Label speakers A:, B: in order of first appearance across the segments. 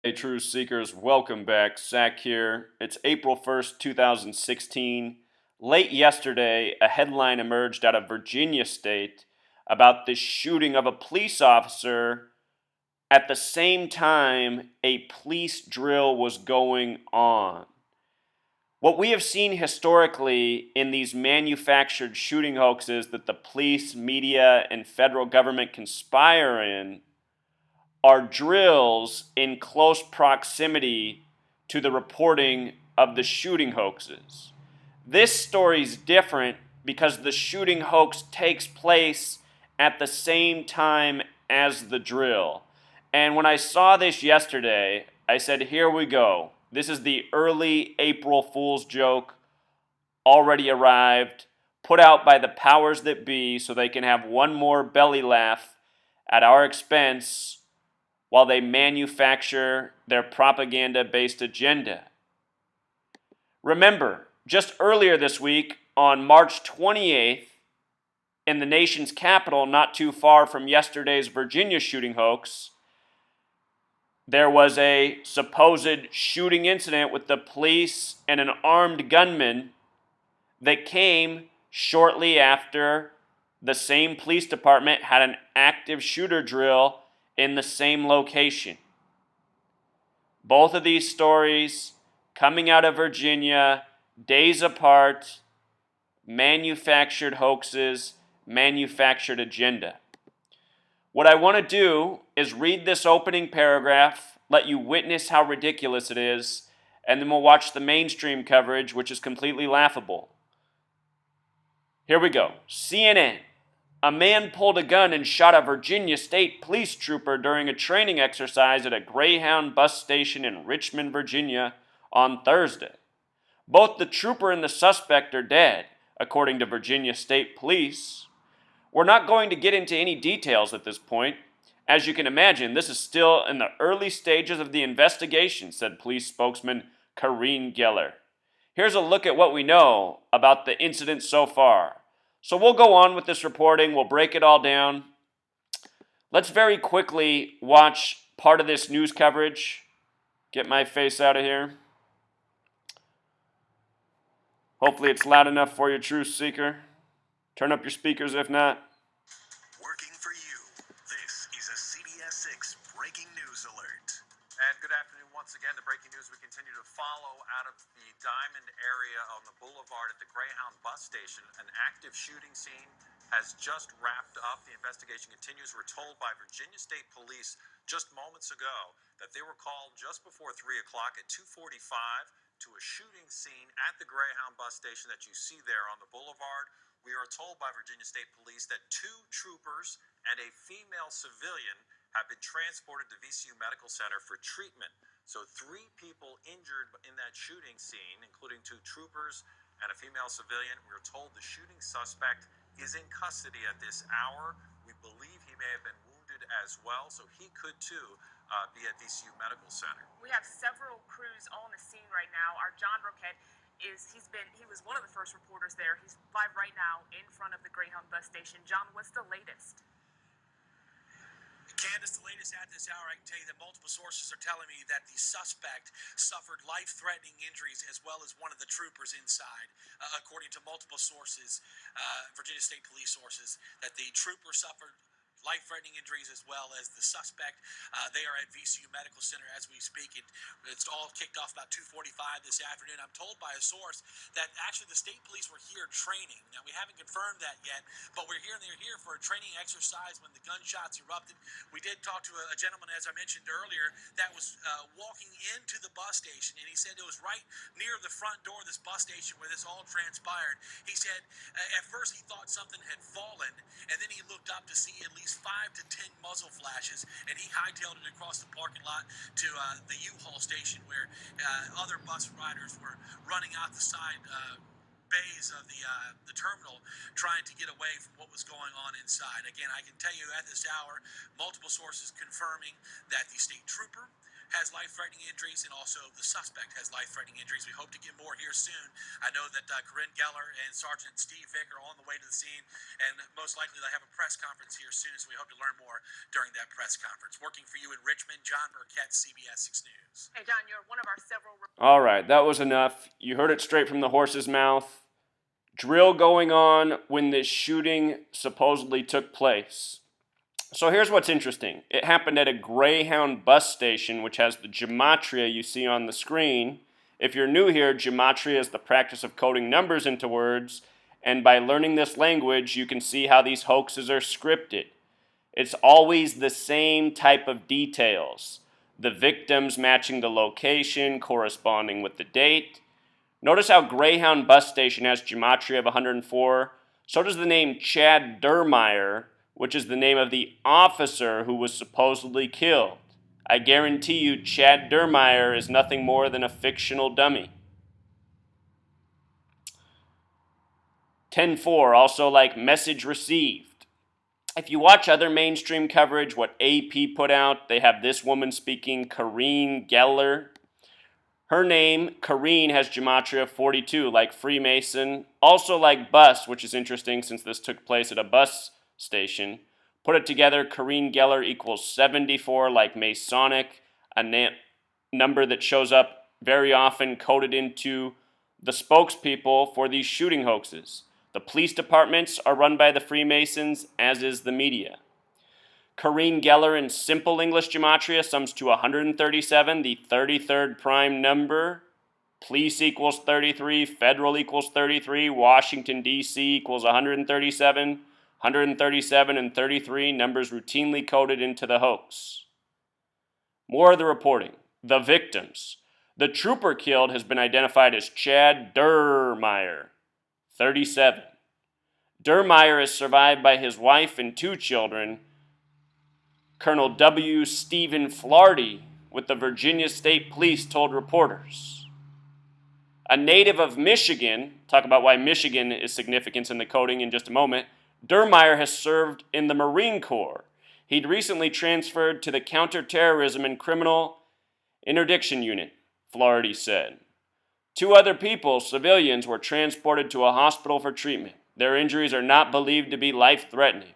A: Hey, True Seekers, welcome back. Zach here. It's April 1st, 2016. Late yesterday, a headline emerged out of Virginia State about the shooting of a police officer at the same time a police drill was going on. What we have seen historically in these manufactured shooting hoaxes that the police, media, and federal government conspire in are drills in close proximity to the reporting of the shooting hoaxes. This story is different because the shooting hoax takes place at the same time as the drill. And when I saw this yesterday, I said, here we go. This is the early April Fool's joke, already arrived, put out by the powers that be so they can have one more belly laugh at our expense while they manufacture their propaganda-based agenda. Remember, just earlier this week, on March 28th, in the nation's capital, not too far from yesterday's Virginia shooting hoax, there was a supposed shooting incident with the police and an armed gunman that came shortly after the same police department had an active shooter drill in the same location. Both of these stories coming out of Virginia, days apart, manufactured hoaxes, manufactured agenda. What I want to do is read this opening paragraph, let you witness how ridiculous it is, and then we'll watch the mainstream coverage, which is completely laughable. Here we go. CNN. A man pulled a gun and shot a Virginia State police trooper during a training exercise at a Greyhound Bus Station in Richmond, Virginia on Thursday. Both the trooper and the suspect are dead, according to Virginia State Police. We're not going to get into any details at this point. As you can imagine, this is still in the early stages of the investigation, said police spokesman Karine Geller. Here's a look at what we know about the incident so far. So we'll go on with this reporting. We'll break it all down. Let's very quickly watch part of this news coverage. Get my face out of here. Hopefully it's loud enough for you, Truth Seeker. Turn up your speakers if not.
B: Working for you, this is a CBS 6 breaking news alert.
C: And good afternoon once again. The breaking news we continue to follow out of the Diamond area on the boulevard at the Greyhound Bus Station. An active shooting scene has just wrapped up. The investigation continues. We're told by Virginia State Police just moments ago that they were called just before 3 o'clock at 2:45 to a shooting scene at the Greyhound Bus Station that you see there on the boulevard. We are told by Virginia State Police that 2 troopers and a female civilian have been transported to VCU Medical Center for treatment. So 3 people injured in that shooting scene, including 2 troopers and a female civilian. We're told the shooting suspect is in custody at this hour. We believe he may have been wounded as well, so he could too be at VCU Medical Center.
D: We have several crews on the scene right now. Our John Roquette he was one of the first reporters there. He's live right now in front of the Greyhound Bus Station. John, what's the latest?
E: Candace, the latest at this hour, I can tell you that multiple sources are telling me that the suspect suffered life-threatening injuries as well as one of the troopers inside. According to multiple sources, Virginia State Police sources, that the trooper suffered life-threatening injuries as well as the suspect. They are at VCU Medical Center as we speak. It's all kicked off about 2:45 this afternoon. I'm told by a source that actually the state police were here training. Now, we haven't confirmed that yet, but they're here for a training exercise when the gunshots erupted. We did talk to a gentleman, as I mentioned earlier, that was walking into the bus station, and he said it was right near the front door of this bus station where this all transpired. He said at first he thought something had fallen, and then he looked up to see at least 5 to 10 muzzle flashes, and he hightailed it across the parking lot to the U-Haul station where other bus riders were running out the side bays of the terminal trying to get away from what was going on inside. Again, I can tell you at this hour, multiple sources confirming that the state trooper has life-threatening injuries, and also the suspect has life-threatening injuries. We hope to get more here soon. I know that Corinne Geller and Sergeant Steve Vick are on the way to the scene, and most likely they'll have a press conference here soon, so we hope to learn more during that press conference. Working for you in Richmond, John Burkett, CBS 6 News.
D: Hey, John, you're one of our several.
A: All right, that was enough. You heard it straight from the horse's mouth. Drill going on when this shooting supposedly took place. So here's what's interesting. It happened at a Greyhound bus station, which has the gematria you see on the screen. If you're new here, gematria is the practice of coding numbers into words, and by learning this language, you can see how these hoaxes are scripted. It's always the same type of details. The victims matching the location, corresponding with the date. Notice how Greyhound Bus Station has gematria of 104. So does the name Chad Durmeyer, which is the name of the officer who was supposedly killed. I guarantee you Chad Durmeyer is nothing more than a fictional dummy. 10-4, also like message received. If you watch other mainstream coverage, what AP put out, they have this woman speaking, Corrine Geller. Her name, Corrine, has gematria of 42, like Freemason, also like bus, which is interesting since this took place at a bus station. Put it together, Corrine Geller equals 74, like Masonic, a number that shows up very often coded into the spokespeople for these shooting hoaxes. The police departments are run by the Freemasons, as is the media. Corrine Geller in simple English gematria sums to 137, the 33rd prime number. Police equals 33, federal equals 33, Washington, D.C. equals 137, 137 and 33, numbers routinely coded into the hoax. More of the reporting. The victims. The trooper killed has been identified as Chad Durmeyer, 37. Durmeyer is survived by his wife and 2 children, Colonel W. Stephen Flaherty with the Virginia State Police told reporters. A native of Michigan, talk about why Michigan is significant in the coding in just a moment, Durmeyer has served in the Marine Corps. He'd recently transferred to the Counterterrorism and Criminal Interdiction Unit, Flaherty said. 2 other people, civilians, were transported to a hospital for treatment. Their injuries are not believed to be life-threatening.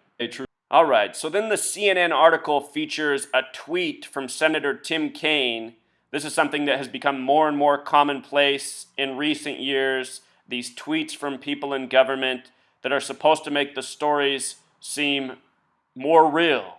A: All right, so then the CNN article features a tweet from Senator Tim Kaine. This is something that has become more and more commonplace in recent years, these tweets from people in government that are supposed to make the stories seem more real.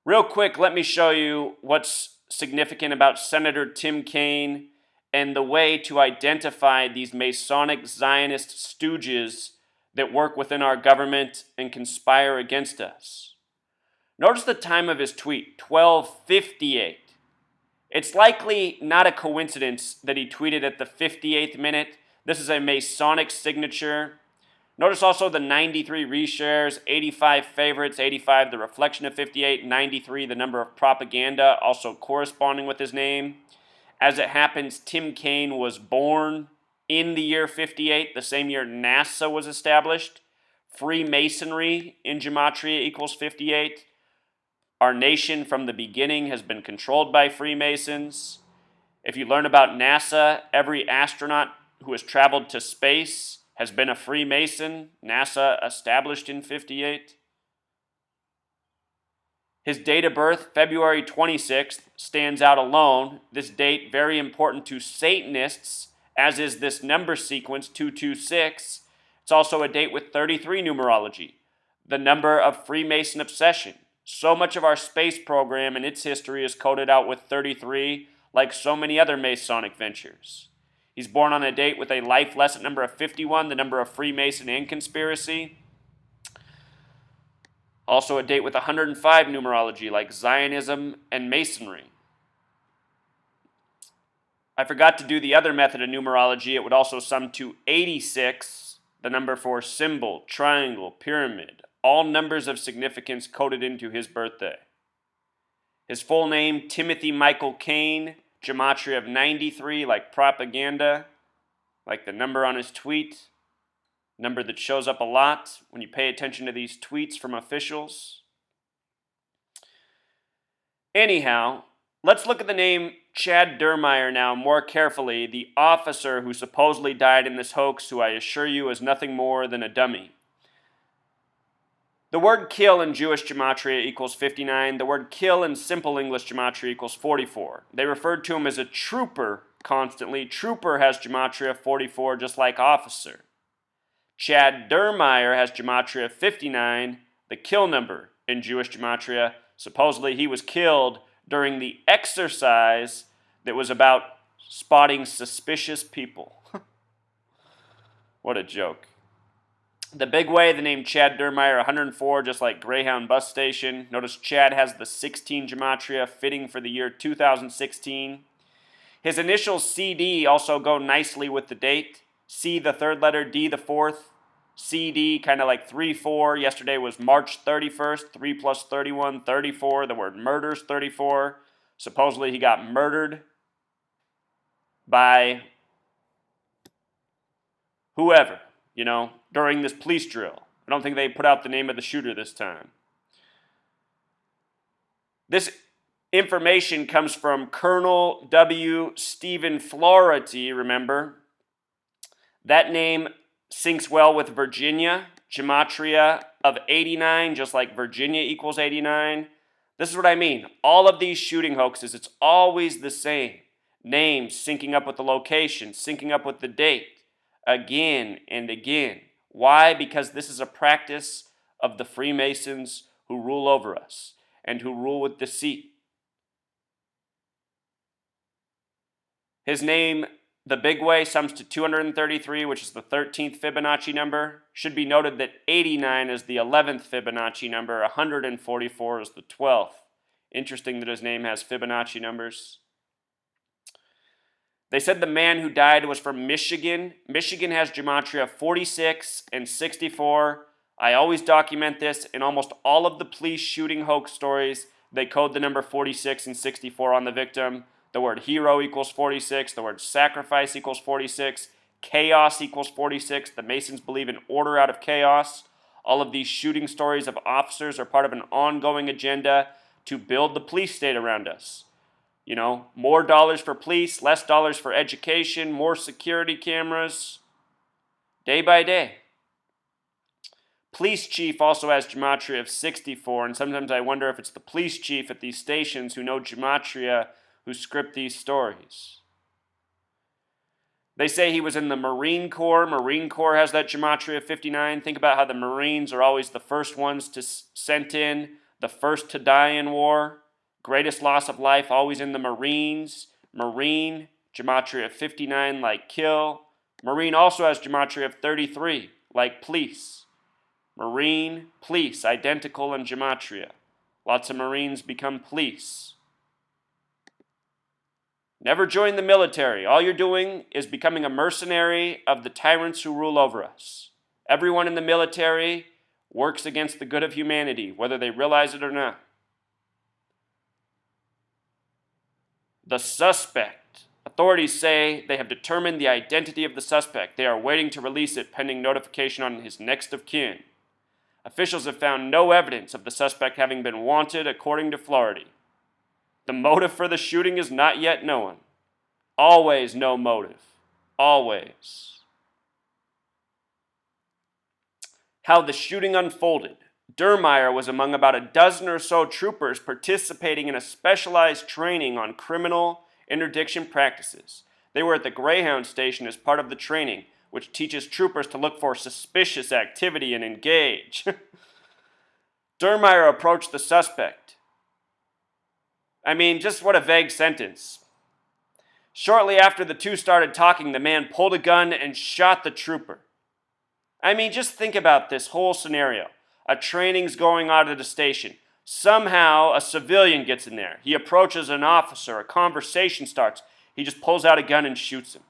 A: Real quick, let me show you what's significant about Senator Tim Kaine and the way to identify these Masonic Zionist stooges that work within our government and conspire against us. Notice the time of his tweet, 12:58. It's likely not a coincidence that he tweeted at the 58th minute. This is a Masonic signature. Notice also the 93 reshares, 85 favorites, 85 the reflection of 58, 93 the number of propaganda, also corresponding with his name. As it happens, Tim Kaine was born in the year 58, the same year NASA was established. Freemasonry in gematria equals 58. Our nation from the beginning has been controlled by Freemasons. If you learn about NASA, every astronaut who has traveled to space has been a Freemason. NASA established in 58. His date of birth, February 26th, stands out alone. This date, very important to Satanists, as is this number sequence, 226. It's also a date with 33 numerology, the number of Freemason obsession. So much of our space program and its history is coded out with 33, like so many other Masonic ventures. He's born on a date with a life lesson number of 51, the number of Freemason and conspiracy. Also a date with 105 numerology, like Zionism and Masonry. I forgot to do the other method of numerology. It would also sum to 86, the number for symbol, triangle, pyramid, all numbers of significance coded into his birthday. His full name, Timothy Michael Kaine, gematria of 93, like propaganda, like the number on his tweet, number that shows up a lot when you pay attention to these tweets from officials. Anyhow, Let's look at the name Chad Dermeyer now more carefully, the officer who supposedly died in this hoax, who I assure you is nothing more than a dummy. The word kill in Jewish gematria equals 59. The word kill in simple English gematria equals 44. They referred to him as a trooper constantly. Trooper has gematria 44, just like officer. Chad Dermeyer has gematria 59, the kill number in Jewish gematria. Supposedly he was killed during the exercise that was about spotting suspicious people. What a joke. The big way, the name Chad Dermeyer, 104, just like Greyhound Bus Station. Notice Chad has the 16 gematria fitting for the year 2016. His initials CD also go nicely with the date. C, the third letter, D, the fourth. CD, kind of like 3-4. Yesterday was March 31st, 3 plus 31, 34. The word murder's 34. Supposedly he got murdered by whoever, during this police drill. I don't think they put out the name of the shooter this time. This information comes from Colonel W. Stephen Flaherty, remember? That name syncs well with Virginia, gematria of 89, just like Virginia equals 89. This is what I mean. All of these shooting hoaxes, it's always the same. Names syncing up with the location, syncing up with the date, again and again. Why? Because this is a practice of the Freemasons who rule over us and who rule with deceit. His name, the big way, sums to 233, which is the 13th Fibonacci number. Should be noted that 89 is the 11th Fibonacci number, 144 is the 12th. Interesting that his name has Fibonacci numbers. They said the man who died was from Michigan. Michigan has gematria 46 and 64. I always document this. In almost all of the police shooting hoax stories, they code the number 46 and 64 on the victim. The word hero equals 46. The word sacrifice equals 46. Chaos equals 46. The Masons believe in order out of chaos. All of these shooting stories of officers are part of an ongoing agenda to build the police state around us. More dollars for police, less dollars for education, more security cameras, day by day. Police chief also has gematria of 64, and sometimes I wonder if it's the police chief at these stations who know gematria who script these stories. They say he was in the Marine Corps. Marine Corps has that gematria of 59. Think about how the Marines are always the first ones to sent in, the first to die in war. Greatest loss of life, always in the Marines. Marine, gematria of 59, like kill. Marine also has gematria of 33, like police. Marine, police, identical in gematria. Lots of Marines become police. Never join the military. All you're doing is becoming a mercenary of the tyrants who rule over us. Everyone in the military works against the good of humanity, whether they realize it or not. The suspect. Authorities say they have determined the identity of the suspect. They are waiting to release it pending notification on his next of kin. Officials have found no evidence of the suspect having been wanted, according to Flaherty. The motive for the shooting is not yet known. Always no motive. Always. How the shooting unfolded. Dermeyer was among about a dozen or so troopers participating in a specialized training on criminal interdiction practices. They were at the Greyhound Station as part of the training, which teaches troopers to look for suspicious activity and engage. Dermeyer approached the suspect. Just what a vague sentence. Shortly after the two started talking, the man pulled a gun and shot the trooper. Just think about this whole scenario. A training's going on at a station. Somehow, a civilian gets in there. He approaches an officer. A conversation starts. He just pulls out a gun and shoots him.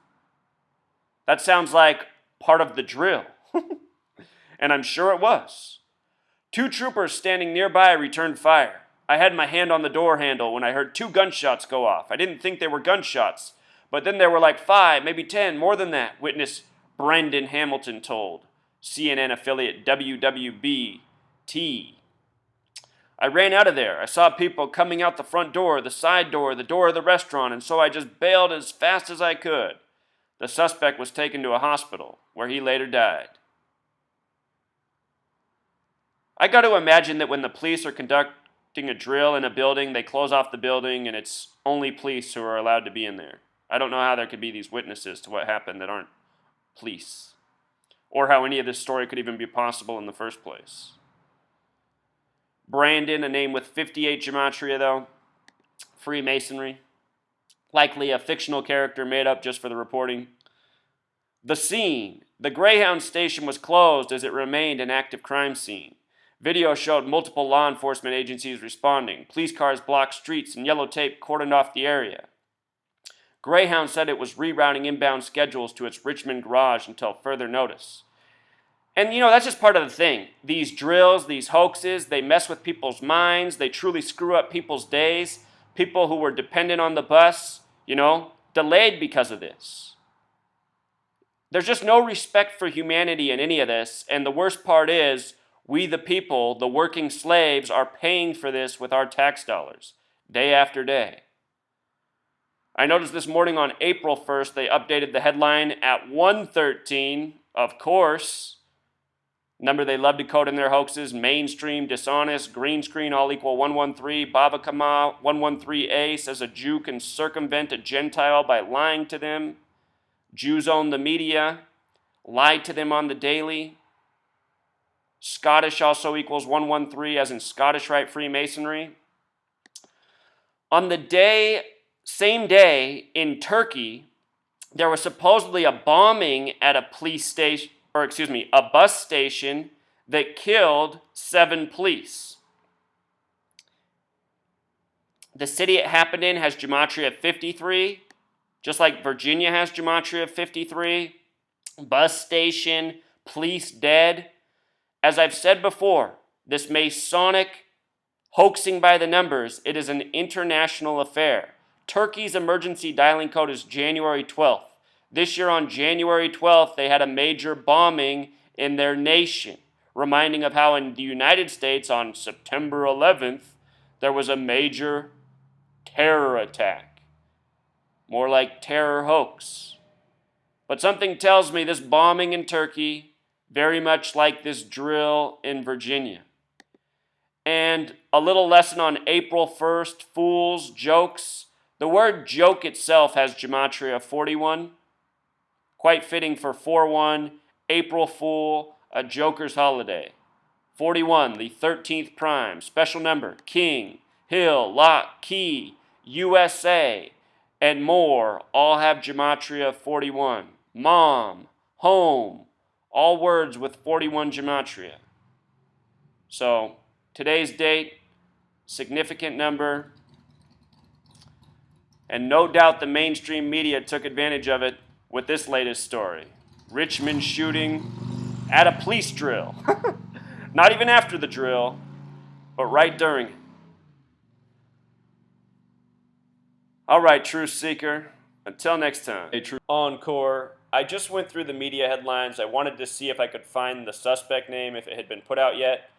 A: That sounds like part of the drill. And I'm sure it was. Two troopers standing nearby returned fire. I had my hand on the door handle when I heard 2 gunshots go off. I didn't think they were gunshots, but then there were like 5, maybe 10, more than that, witness Brendan Hamilton told CNN affiliate WWBT. I ran out of there. I saw people coming out the front door, the side door, the door of the restaurant, and so I just bailed as fast as I could. The suspect was taken to a hospital, where he later died. I got to imagine that when the police are conducting a drill in a building, they close off the building and it's only police who are allowed to be in there. I don't know how there could be these witnesses to what happened that aren't police, or how any of this story could even be possible in the first place. Brandon, a name with 58 gematria though. Freemasonry. Likely a fictional character made up just for the reporting. The scene. The Greyhound station was closed as it remained an active crime scene. Video showed multiple law enforcement agencies responding. Police cars blocked streets and yellow tape cordoned off the area. Greyhound said it was rerouting inbound schedules to its Richmond garage until further notice. And that's just part of the thing. These drills, these hoaxes, they mess with people's minds. They truly screw up people's days. People who were dependent on the bus, delayed because of this. There's just no respect for humanity in any of this. And the worst part is, we the people, the working slaves, are paying for this with our tax dollars, day after day. I noticed this morning on April 1st, they updated the headline at 1:13, of course. Number they love to code in their hoaxes: mainstream, dishonest, green screen, all equal 113. Baba Kama 113A says a Jew can circumvent a Gentile by lying to them. Jews own the media, lied to them on the daily. Scottish also equals 113, as in Scottish Rite Freemasonry. On the same day in Turkey, there was supposedly a bombing at a bus station that killed 7 police. The city it happened in has gematria 53, just like Virginia has gematria 53. Bus station, police dead. As I've said before, this Masonic hoaxing by the numbers, it is an international affair. Turkey's emergency dialing code is January 12th. This year on January 12th, they had a major bombing in their nation, reminding of how in the United States on September 11th, there was a major terror attack. More like terror hoax. But something tells me this bombing in Turkey, very much like this drill in Virginia. And a little lesson on April 1st, fools, jokes. The word joke itself has gematria 41. Quite fitting for 4-1, April Fool, a joker's holiday. 41, the 13th prime, special number, king, hill, lock, key, USA, and more all have gematria 41. Mom, home, all words with 41 gematria. So, today's date, significant number, and no doubt the mainstream media took advantage of it with this latest story. Richmond shooting at a police drill. Not even after the drill, but right during it. All right, truth seeker, until next time. A true encore. I just went through the media headlines. I wanted to see if I could find the suspect name, if it had been put out yet.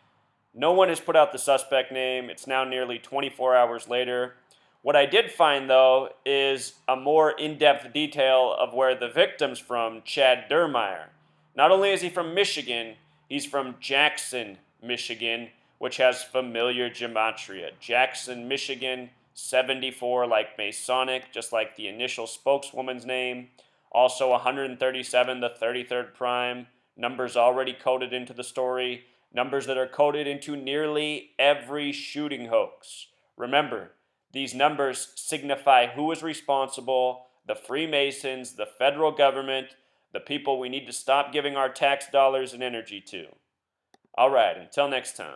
A: No one has put out the suspect name. It's now nearly 24 hours later. What I did find, though, is a more in-depth detail of where the victim's from, Chad Dermeyer. Not only is he from Michigan, he's from Jackson, Michigan, which has familiar gematria. Jackson, Michigan, 74 like Masonic, just like the initial spokeswoman's name. Also 137, the 33rd prime. Numbers already coded into the story. Numbers that are coded into nearly every shooting hoax. Remember, these numbers signify who is responsible: the Freemasons, the federal government, the people we need to stop giving our tax dollars and energy to. All right, until next time.